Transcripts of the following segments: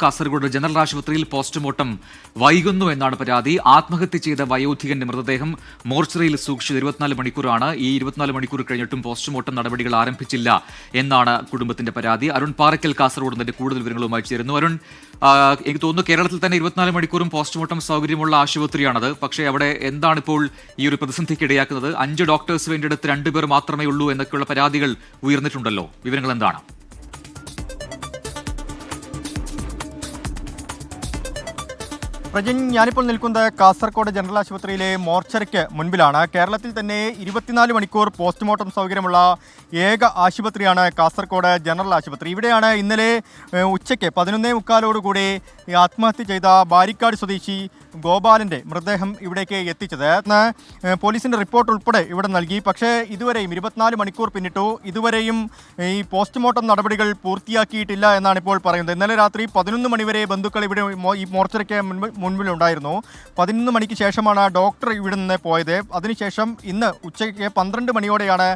Kasaragod general ആശുപത്രിയിൽ postmortem വൈകുന്നു എന്നാണ് പരാതി. ആത്മഹത്യ ചെയ്ത വയോധികന്റെ മൃതദേഹം മോർച്ചറിയിൽ സൂക്ഷിച്ചത് 24 മണിക്കൂറാണ്. ഈ 24 മണിക്കൂർ കഴിഞ്ഞിട്ടും പോസ്റ്റ്മോർട്ടം നടപടികൾ ആരംഭിച്ചില്ല എന്നാണ് കുടുംബത്തിന്റെ പരാതി. അരുൺ പാറയ്ക്കൽ കാസർഗോഡ് നിന്ന് കൂടുതൽ വിവരങ്ങളുമായി ചേരുന്നു. അരുൺ, എനിക്ക് തോന്നുന്നു കേരളത്തിൽ തന്നെ 24 മണിക്കൂറും പോസ്റ്റ്മോർട്ടം സൗകര്യമുള്ള ആശുപത്രിയാണത്. പക്ഷേ അവിടെ എന്താണ് ഇപ്പോൾ ഈ ഒരു പ്രതിസന്ധിക്ക് ഇടയാക്കുന്നത്? 5 ഡോക്ടേഴ്സ് വേണ്ടിയെടുത്ത് 2 പേർ മാത്രമേ ഉള്ളൂ എന്നൊക്കെയുള്ള പരാതികൾ ഉയർന്നിട്ടുണ്ടല്ലോ. വിവരങ്ങൾ എന്താണ്? പ്രജിൻ, ഞാനിപ്പോൾ നിൽക്കുന്നത് കാസർഗോഡ് ജനറൽ ആശുപത്രിയിലെ മോർച്ചറിക്ക് മുൻപിലാണ്. കേരളത്തിൽ തന്നെ 24 മണിക്കൂർ പോസ്റ്റ്മോർട്ടം സൗകര്യമുള്ള ഏക ആശുപത്രിയാണ് കാസർഗോഡ് ജനറൽ ആശുപത്രി. ഇവിടെയാണ് ഇന്നലെ ഉച്ചയ്ക്ക് 11:45 ആത്മഹത്യ ചെയ്ത ബാരിക്കാട് സ്വദേശി ഗോപാലൻ്റെ മൃതദേഹം ഇവിടേക്ക് എത്തിച്ചത്. പോലീസിൻ്റെ റിപ്പോർട്ട് ഉൾപ്പെടെ ഇവിടെ നൽകി. പക്ഷേ ഇതുവരെയും 24 മണിക്കൂർ പിന്നിട്ടു, ഇതുവരെയും ഈ പോസ്റ്റ്മോർട്ടം നടപടികൾ പൂർത്തിയാക്കിയിട്ടില്ല എന്നാണ് ഇപ്പോൾ പറയുന്നത്. ഇന്നലെ രാത്രി 11 മണിവരെ ബന്ധുക്കൾ ഇവിടെ ഈ മോർച്ചറിക്ക് മുൻപിലുണ്ടായിരുന്നു. 11 മണിക്ക് ശേഷമാണ് ഡോക്ടർ ഇവിടെ നിന്ന് പോയത്. അതിനുശേഷം ഇന്ന് ഉച്ചയ്ക്ക് 12 മണിയോടെയാണ്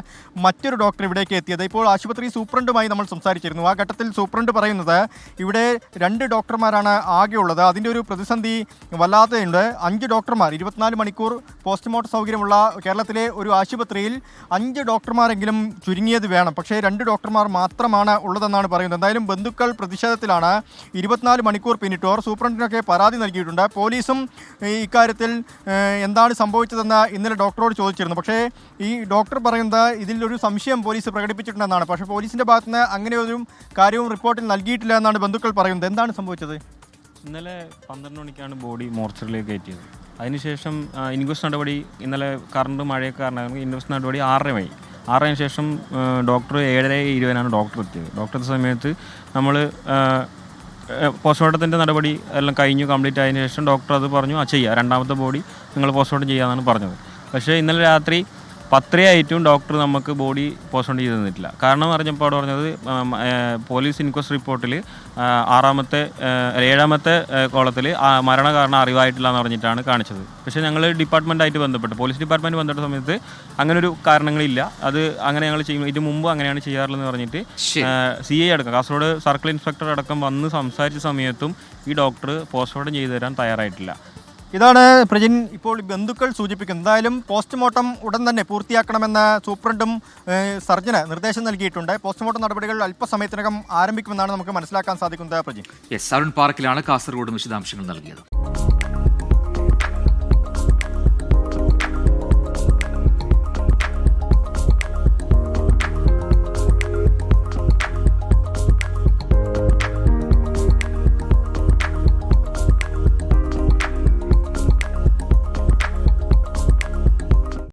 മറ്റൊരു ഡോക്ടർ ഇവിടേക്ക് എത്തിയത്. ഇപ്പോൾ ആശുപത്രി സൂപ്രണ്ടുമായി നമ്മൾ സംസാരിച്ചിരുന്നു. ആ ഘട്ടത്തിൽ സൂപ്രണ്ട് പറയുന്നത് ഇവിടെ 2 ഡോക്ടർമാരാണ് ആകെയുള്ളത്. അതിൻ്റെ ഒരു പ്രതിസന്ധി വല്ലാതെയുണ്ട്. 5 ഡോക്ടർമാർ 24 മണിക്കൂർ പോസ്റ്റ്മോർട്ടം സൗകര്യമുള്ള കേരളത്തിലെ ഒരു ആശുപത്രിയിൽ 5 ഡോക്ടർമാരെങ്കിലും ചുരുങ്ങിയത് വേണം. പക്ഷേ 2 ഡോക്ടർമാർ മാത്രമാണ് ഉള്ളതെന്നാണ് പറയുന്നത്. എന്തായാലും ബന്ധുക്കൾ പ്രതിഷേധത്തിലാണ്. 24 മണിക്കൂർ പിന്നിട്ടു. അവർ സൂപ്രണ്ടിനൊക്കെ പരാതി നൽകിയിട്ടുണ്ട്. പോലീസും ഇക്കാര്യത്തിൽ എന്താണ് സംഭവിച്ചതെന്ന് ഇന്നലെ ഡോക്ടറോട് ചോദിച്ചിരുന്നു. പക്ഷേ ഈ ഡോക്ടർ പറയുന്നത് ഇതിലൊരു സംശയം പോലീസ് പ്രകടിപ്പിച്ചിട്ടുണ്ടെന്നാണ്. പക്ഷേ പോലീസിൻ്റെ ഭാഗത്ത് നിന്ന് അങ്ങനെ ഒരു കാര്യവും റിപ്പോർട്ടിൽ നൽകിയിട്ടില്ല എന്നാണ് ബന്ധുക്കൾ പറയുന്നത്. എന്താണ് സംഭവിച്ചത്? ഇന്നലെ 12 മണിക്കാണ് ബോഡി മോർച്ചറിലേക്ക് കയറ്റിയത്. അതിനുശേഷം ഇൻക്വസ്റ്റ് നടപടി ഇന്നലെ കറണ്ട് മഴയൊക്കെ കാരണം ഇൻക്വസ്റ്റ് നടപടി 6:30 ശേഷം ഡോക്ടർ 7:20 ഡോക്ടർ എത്തിയത്. ഡോക്ടർ എത്തിയ സമയത്ത് നമ്മൾ പോസ്റ്റ്മോർട്ടത്തിൻ്റെ നടപടി എല്ലാം കഴിഞ്ഞു, കംപ്ലീറ്റ് ആയതിനു ശേഷം ഡോക്ടർ അത് പറഞ്ഞു ചെയ്യുക, 2ാമത്തെ ബോഡി നിങ്ങൾ പോസ്റ്റ്മോർട്ടം ചെയ്യാമെന്നാണ് പറഞ്ഞത്. പക്ഷേ ഇന്നലെ രാത്രി 10:30 ഡോക്ടർ നമുക്ക് ബോഡി പോസ്റ്റ്മോർട്ടം ചെയ്ത് തന്നിട്ടില്ല. കാരണം പറഞ്ഞപ്പോൾ അവിടെ പറഞ്ഞത് പോലീസ് ഇൻക്വസ്റ്റ് റിപ്പോർട്ടിൽ 7ാമത്തെ കോളത്തിൽ മരണകാരണം അറിവായിട്ടില്ല എന്ന് പറഞ്ഞിട്ടാണ് കാണിച്ചത്. പക്ഷേ ഞങ്ങൾ ഡിപ്പാർട്ട്മെൻറ്റായിട്ട് ബന്ധപ്പെട്ട് പോലീസ് ഡിപ്പാർട്ട്മെൻറ്റ് ബന്ധപ്പെട്ട സമയത്ത് അങ്ങനൊരു കാരണങ്ങളില്ല, അത് അങ്ങനെ ഞങ്ങൾ ചെയ്യും, ഇത് മുമ്പ് അങ്ങനെയാണ് ചെയ്യാറുള്ളതെന്ന് പറഞ്ഞിട്ട് CI അടക്കം കാസർഗോഡ് സർക്കിൾ ഇൻസ്പെക്ടർ അടക്കം വന്ന് സംസാരിച്ച സമയത്തും ഈ ഡോക്ടർ പോസ്റ്റ്മോർട്ടം ചെയ്തു തരാൻ തയ്യാറായിട്ടില്ല. ഇതാണ് പ്രജിൻ ഇപ്പോൾ ബന്ധുക്കൾ സൂചിപ്പിക്കുന്നത്. എന്തായാലും പോസ്റ്റ്മോർട്ടം ഉടൻ തന്നെ പൂർത്തിയാക്കണമെന്ന് സൂപ്രണ്ടും സർജന് നിർദ്ദേശം നൽകിയിട്ടുണ്ട്. പോസ്റ്റ്മോർട്ടം നടപടികൾ അല്പസമയത്തിനകം ആരംഭിക്കുമെന്നാണ് നമുക്ക് മനസ്സിലാക്കാൻ സാധിക്കുന്നത്. പ്രജിൻ, അരുൺ പാർക്കിലാണ് കാസർഗോഡ് വിശദാംശങ്ങൾ നൽകിയത്.